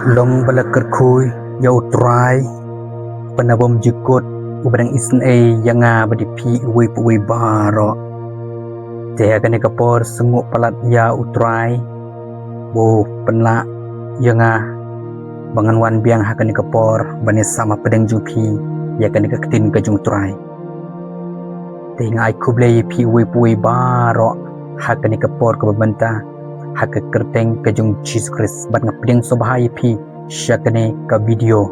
Long balakerkui yau try penabom jikut ubadang isn yanga badipi uwi puwi baro te akan kapor senguk palat ya utrai bo penla yanga bangan wan biang hakan kapor bani sama pedang jupi ya kan ketin kajung try te ngai kublei pi uwi puwi baro hakan kapor ke benta hak kerteng kajung Jesus Christ bat ngapding so bahaya pi syakane ka video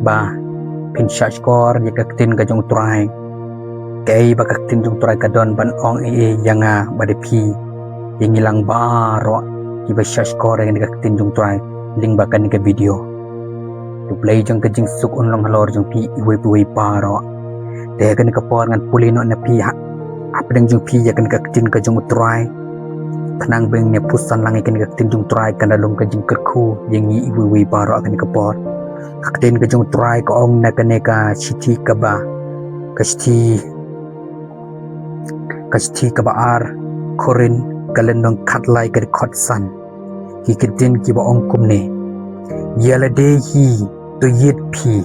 ba pin syakor ya kaktin kajung turai kai ba kaktin jung turai kadon ban ong yanga bade pi yang hilang baro ki ba syakor yang kaktin jung turai ling bakan ke video tu play jung kajing suk unlong halor jung pi iwe baro te kan kapor ngan pulino na pi apdeng jung pi ya kan kaktin kajung turai kenang beng ne pusan langi kan kaktin jung try kan dalom kajing kerku yang iwi baro akan kapor kaktin kajung try ko ong na kaneka chiti kaba kasti kaba ar korin kalendong katlai ka khotsan hikitin ki ba ong kumne yala de hi to yet pi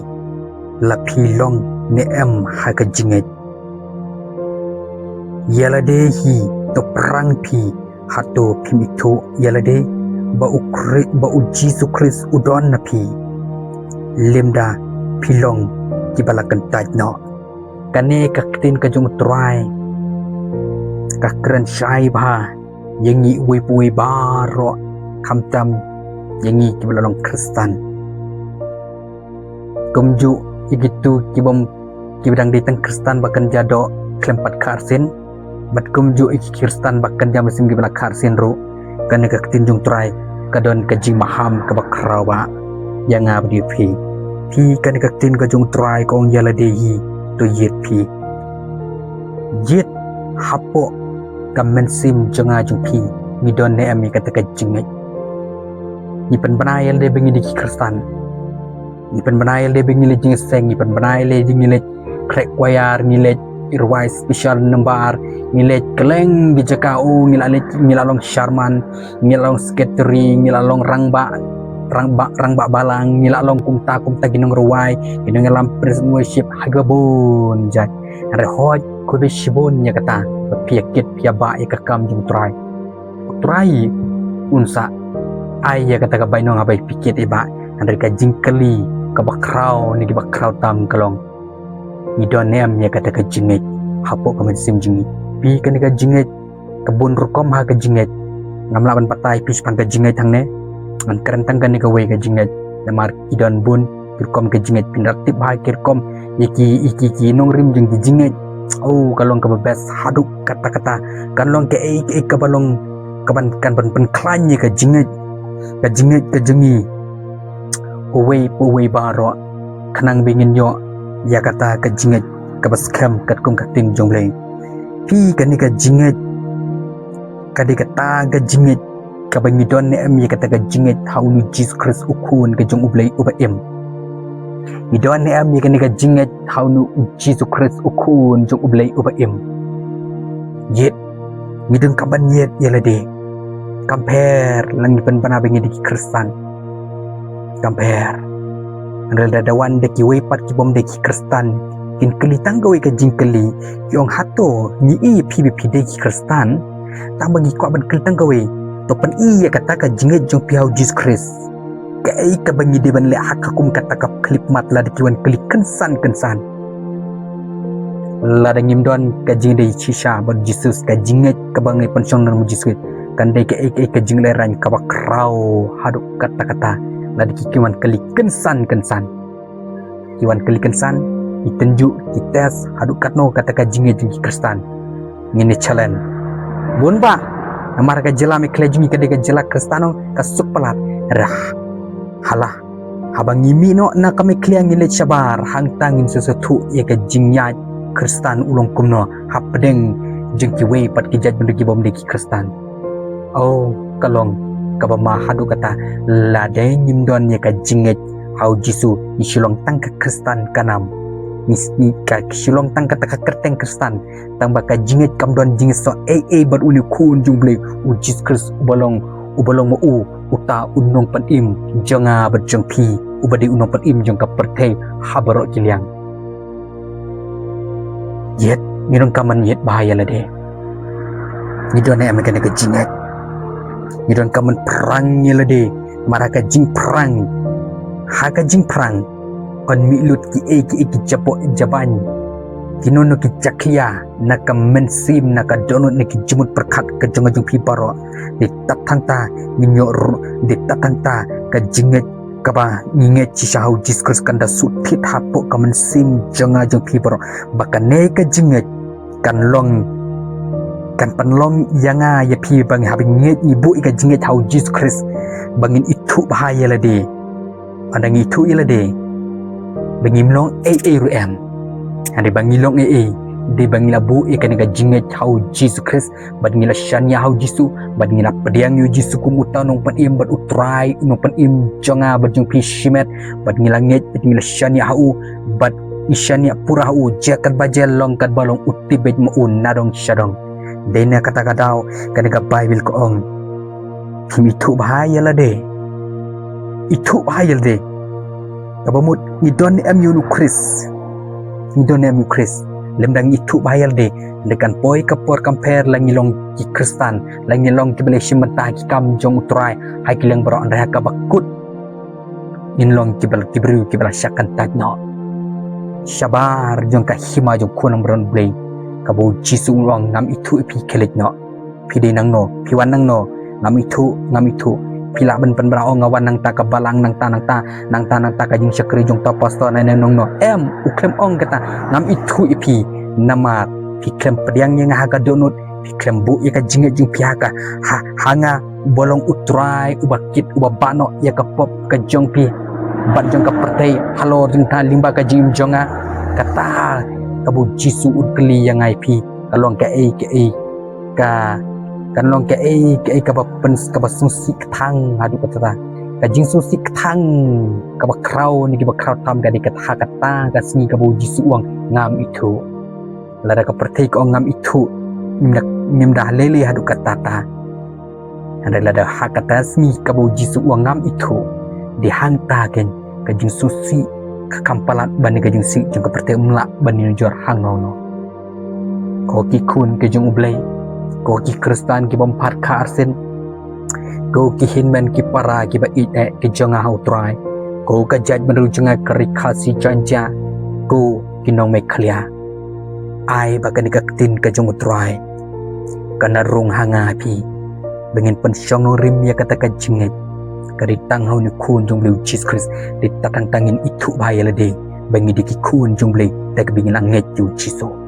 la pi long ne em ha ka jinget yala de hi to perang pi hato kimito yalade ba Jesus Christ udon napi limda pilong kibalakan tajno kane kaktin kajung try kakran syai ba yangi uwi baro kamtam yangi kibalalong Kristen kumju igitu kibom kibadang ditang Kristen bakan jado klempat karsin bat kumju iki Kristen bakkan jam mesim gibala karsin ru kan kaktin jung try kadon kajing maham kabakrawa yang abdi pi kan kaktin kajung try kong yala dehi to yet pi yet hapo kamen sim jenga jung pi midon ne ami kata kajing ni pen banayal de bengi di Kristen ni pen banayal de bengi le jing seng ni pen banayal le jing le krek wayar ni le irwai special number nilai keleng di jakau nilalong Sharman nilalong skatering nilalong rangba balang nilalong kumta ginong ruwai ginong lam present worship hagabon jat rehoj ko bishibon nya kata piakit piaba ikakam jung try unsa ai ya kata ka bainong abai pikit iba andre ka jingkeli ka bakrau ni bakrau tam kalong midon nem ya kata ka jingit hapo ka sim jingit pi kan ka jingit kebun rukom ha ka jingit ngamlaban patai pis pan ka jingit hang ne an kerentang kan ka we ka jingit namar idon bun rukom ka jingit pinratip ha kirkom iki nong rim jing jingit oh kalong ka bebas haduk kata-kata kalong ke ka balong kaban kan pen klanye ka jingit ka jengi uwe baro kanang bingin yo ya kata ka jingit ka baskam kat kum kaktin jongleng pi kan ka jingit ka ka jingit ka bangidon ne am ya kata ka jingit haunu Jesus Christ ukun ka jong ublay ubaim midon ne am ya ka jingit haunu Jesus Christ ukun jong ublay ubaim yet midung kaban yet yalade compare lang pen banabingi di Kristen compare andal dadawan de ki wepat ki bom de ki Kristen kin keli tanggawi ka jingkeli yong hato ni pi de ki Kristen tang bagi ko ban kel tanggawi to pen ya kata ka jinget jong piau Jesus Christ kai ka bangi de ban le hakakum kata ka klip mat la de kiwan keli kensan la da ngimdon ka jing de chisha ban Jesus ka jinget ka bangi pensong nang Jesus kan de ka jing le ran ka bakrau haduk kata-kata la de kiwan keli kensan kiwan keli kensan itenju kites haduk katno kata ka jinget jing Kristen ngene challenge bun ba amar ka jela me klejmi ka de ka jela Kristano ka suk palat rah halah habang ngimi no na kami kliang ngile chabar hang tangin sesuatu ya ka jingnya Kristen ulong kumno hapdeng jing ki we pat ki jaj bendegi bom de ki Kristen oh kalong ka ba ma haduk kata la de ngimdon ya ka jinget hau jisu isilong tang ka Kristen kanam ni ka silong tang kata ka kerteng Kristen tang baka jinget kamdon jinget so bar uli kun jungle Jesus Christ ubalong mo uta unong panim janga berjong pi ubadi unong panim jong ka pertei habaro kiliang yet ngirong kaman yet bahaya la de ngidon ay amakan ka jingat ngidon kaman perang la de maraka jing perang haka jing perang on milut ki japo jaban kinono ki jakya naka mensim naka donut niki jemut perkat ke jong pi baro di tatanta minyor di tatanta ka jinget kaba nginget ci sahau diskus kanda sutit hapo ka mensim jong pi baro bakane ka jinget kan long kan panlong yanga ya pi bang habi nget ibu ka jinget hau diskus bangin itu bahaya la de andang itu ila de bangimlong rum ande bangilong de bangila bu ikan ga jinget hau Jesus Christ badngila shania hau Jisu badngila pediang yu Jisu kumuta nong panim bad utrai nong panim jonga badjung pishimet badngila nget badngila shania hau bad ishania pura hau jakan bajel long kat balong utibet maun nadong shadong dena kata-katao kan ga Bible ko ong itu bahaya la de itu bahaya de kabamut idon emu Chris Indonesia Chris lemdang itu bayar de dekan poi kapor compare langi long ki Kristan langi long ki Malaysia mentah ki kam jong utrai hai ki lang baro andra ka bakut in long ki bal ki bru ki bal syakan tagno sabar jong ka hima jong kunang bron blay ka bo jisu long ngam itu pi kelik no pi de nang no pi wan nang no ngam itu pila ben pen brao ngawan nang ta ka balang nang ta ka jing syakri jong ta pastor nang nong no uklem ong kata ngam itu ipi nama pi klem pediang yang haga donut pi klem bu ya ka jinget jing pihaka hanga bolong utrai ubakit ubabano ya ka pop ka jong pi ban jong ka pertai halo jing ta limba ka jing jonga kata ka bu jisu ukli yang ai pi kalong ka ka kan long ke ka bapen ka basungsi thang hadu kata ka jingsusi thang ka bakrau ni ki bakrau tam ga ni kata ka singi ka boji suang ngam itu lada ka pertai ko ngam itu nimda lele hadu kata ta anda lada hakata singi ka boji suang ngam itu dihanta ken ka jingsusi ka kampalat bani ka jingsi jung ka pertai umla bani jor hang no ko ki kun ke jung ublai ko ki Kristan ki bom phat kha arsen ko ki hinman ki para ki ba ki jonga hau trai ko ka jaj meru jonga kari khasi janja ko ki nong me khlia ai ba kan ka tin ka jong trai kana rung hanga pi bengin pen syong rim ya kata ka jinget kari tang hau ni kun jong lu Jesus Christ di tatang tangin itu bahaya lede bengi di ki kun jong le tak bingin anget ju jiso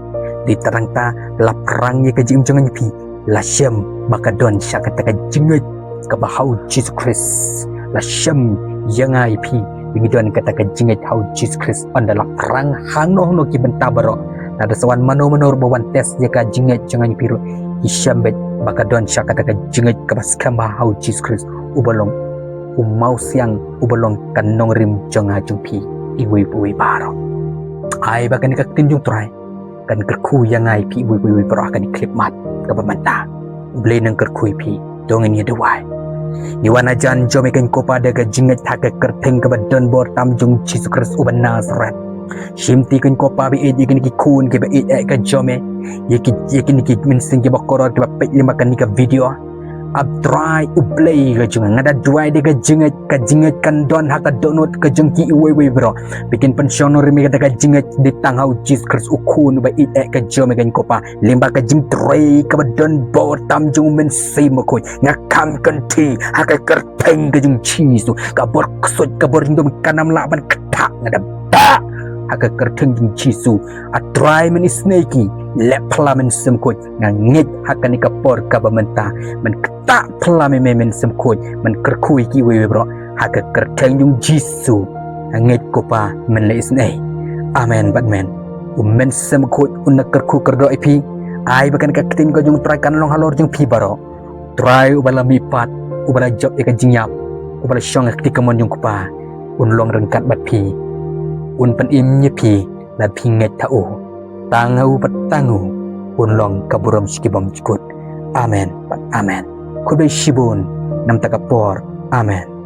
di tarang ta la perang ye ka jing jonga pi la syam maka don syaka taka jinget ka bahau Jesus Christ la syam yang ai pi bingi don kata ka jinget hau Jesus Christ andala perang hang no ki benta baro ada sawan mano bawan tes ye ka jinget jangan piru isyam bet maka don syaka taka jinget ka baskam hau Jesus Christ ubalong umau siang ubalong kanong rim jonga jumpi iwi baro ai bakan ka tinjung try kan kerku yang ai pi bui pro akan diklip mat ka pemanta blay nang kerku pi dongen ye dewai ni wana jan jome kan ko pada ga jinget ha ka kerteng ka badon bor tam jung Jesus Christ uban Nazareth shimti kan ko pa bi e kan ki kun ke ba e ka jome ye ki min sing ke ba koror ke ba pe lima kan ni ka video abdrai ublay ga jung ngada duai de ga jinget kan don ha ka donut ka jung ki we bro bikin pensioner mi ka jinget di tanghau Jesus Christ ukun ba e ka jome kan ko pa limba ka jing trai ka ba don bor tam jung min sei mo ko ngakam kan ti ha ka kerteng ka jung chisu ka bor ksot ka bor ndom kanam la ban kata ngada ba haka kerteng jing chisu atrai men snakey le plamen semkot ngangit haka ni kapor ka bamenta men kata plamen men semkot men kerkui ki we bro haka kerteng jing jisu ngangit ko pa men le snake amen batman men semkot unna kerku kerdo ipi ai bakan ka ketin ko jung try kan long halor jing pi baro try ubala mipat ubala job e ka jingyap ubala syong akti kamon jung ko pa unlong rengkat bat pi un pen im nye pi la pinget tau tangau patangu un long kaburam skibam jikut amen pat amen kudai shibun nam takapor Amin.